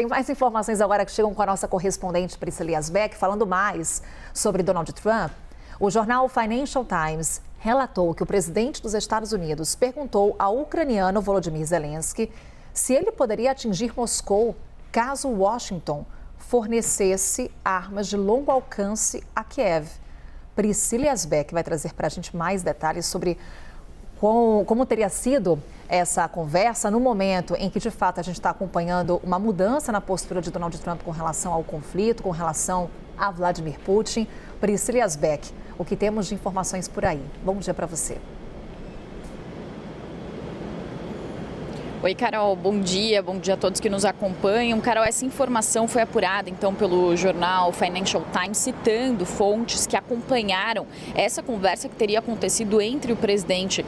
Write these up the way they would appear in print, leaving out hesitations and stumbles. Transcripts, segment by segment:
Tem mais informações agora que chegam com a nossa correspondente Priscila Yasbeck, falando mais sobre Donald Trump. O jornal Financial Times relatou que o presidente dos Estados Unidos perguntou ao ucraniano Volodymyr Zelensky se ele poderia atingir Moscou caso Washington fornecesse armas de longo alcance a Kiev. Priscila Yasbeck vai trazer para a gente mais detalhes sobre como teria sido essa conversa no momento em que, de fato, a gente está acompanhando uma mudança na postura de Donald Trump com relação ao conflito, com relação a Vladimir Putin. Priscila Yasbeck, o que temos de informações por aí? Bom dia para você. Oi, Carol, bom dia a todos que nos acompanham. Carol, essa informação foi apurada então pelo jornal Financial Times, citando fontes que acompanharam essa conversa que teria acontecido entre o presidente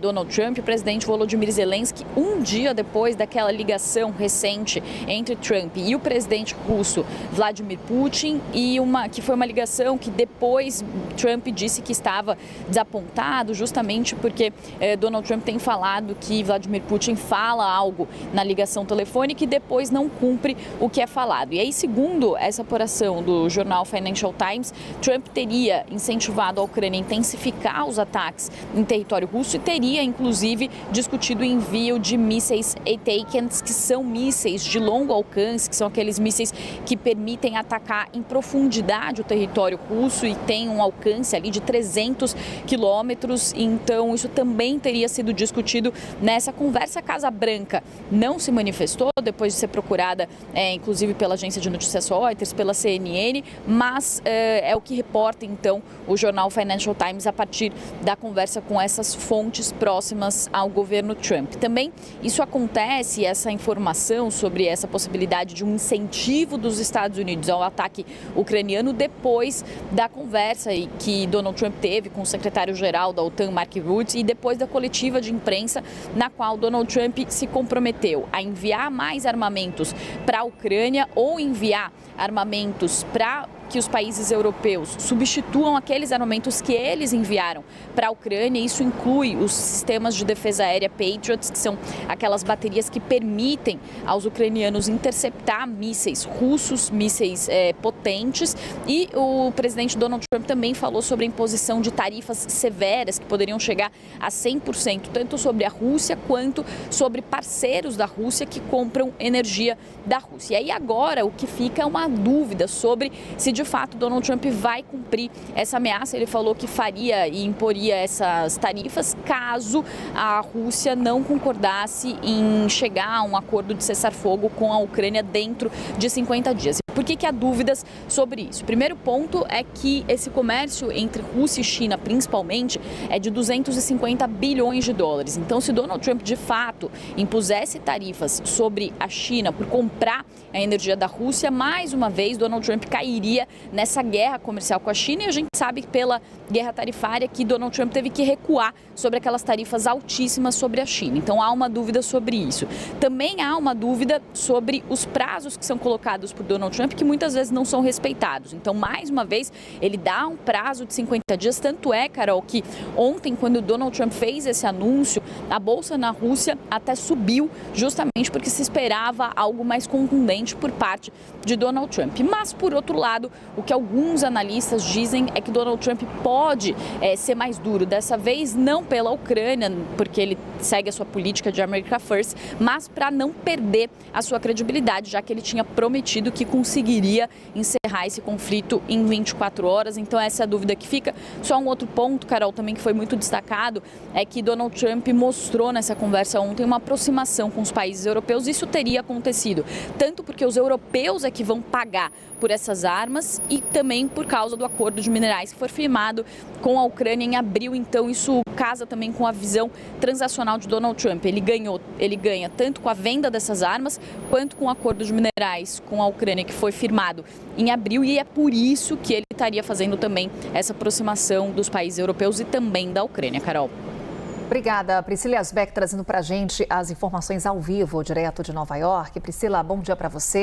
Donald Trump e o presidente Volodymyr Zelensky um dia depois daquela ligação recente entre Trump e o presidente russo Vladimir Putin, e que foi uma ligação que depois Trump disse que estava desapontado, justamente porque Donald Trump tem falado que Vladimir Putin fala algo na ligação telefônica e depois não cumpre o que é falado. E aí, segundo essa apuração do jornal Financial Times, Trump teria incentivado a Ucrânia a intensificar os ataques em território russo e teria, inclusive, discutido o envio de mísseis ATACMS, que são mísseis de longo alcance, que são aqueles mísseis que permitem atacar em profundidade o território russo e tem um alcance ali de 300 quilômetros. Então, isso também teria sido discutido nessa conversa. Casa Branca não se manifestou depois de ser procurada, inclusive pela agência de notícias Reuters, pela CNN, mas é o que reporta então o jornal Financial Times a partir da conversa com essas fontes próximas ao governo Trump. Também isso acontece, essa informação sobre essa possibilidade de um incentivo dos Estados Unidos ao ataque ucraniano, depois da conversa que Donald Trump teve com o secretário-geral da OTAN, Mark Rutte, e depois da coletiva de imprensa na qual Donald Trump se comprometeu a enviar mais armamentos para a Ucrânia ou enviar armamentos para que os países europeus substituam aqueles armamentos que eles enviaram para a Ucrânia. Isso inclui os sistemas de defesa aérea Patriots, que são aquelas baterias que permitem aos ucranianos interceptar mísseis russos, mísseis potentes. E o presidente Donald Trump também falou sobre a imposição de tarifas severas que poderiam chegar a 100%, tanto sobre a Rússia quanto sobre parceiros da Rússia que compram energia da Rússia. E aí agora o que fica é uma dúvida sobre se de fato Donald Trump vai cumprir essa ameaça. Ele falou que faria e imporia essas tarifas caso a Rússia não concordasse em chegar a um acordo de cessar-fogo com a Ucrânia dentro de 50 dias. Por que há dúvidas sobre isso? O primeiro ponto é que esse comércio entre Rússia e China, principalmente, é de 250 bilhões de dólares. Então, se Donald Trump, de fato, impusesse tarifas sobre a China por comprar a energia da Rússia, mais uma vez, Donald Trump cairia nessa guerra comercial com a China. E a gente sabe que pela guerra tarifária que Donald Trump teve que recuar sobre aquelas tarifas altíssimas sobre a China. Então, há uma dúvida sobre isso. Também há uma dúvida sobre os prazos que são colocados por Donald Trump, que muitas vezes não são respeitados. Então, mais uma vez, ele dá um prazo de 50 dias. Tanto é, Carol, que ontem, quando o Donald Trump fez esse anúncio, a bolsa na Rússia até subiu, justamente porque se esperava algo mais contundente por parte de Donald Trump. Mas, por outro lado, o que alguns analistas dizem é que Donald Trump pode ser mais duro. Dessa vez, não pela Ucrânia, porque ele segue a sua política de America First, mas para não perder a sua credibilidade, já que ele tinha prometido que conseguiria encerrar esse conflito em 24 horas. Então, essa é a dúvida que fica. Só um outro ponto, Carol, também que foi muito destacado, é que Donald Trump mostrou nessa conversa ontem uma aproximação com os países europeus. Isso teria acontecido, tanto porque os europeus é que vão pagar por essas armas e também por causa do acordo de minerais que foi firmado com a Ucrânia em abril. Então, isso casa também com a visão transacional de Donald Trump. Ele ganha tanto com a venda dessas armas quanto com o acordo de minerais com a Ucrânia, que foi firmado em abril, e é por isso que ele estaria fazendo também essa aproximação dos países europeus e também da Ucrânia, Carol. Obrigada, Priscila Yasbeck, trazendo para a gente as informações ao vivo, direto de Nova York. Priscila, bom dia para você.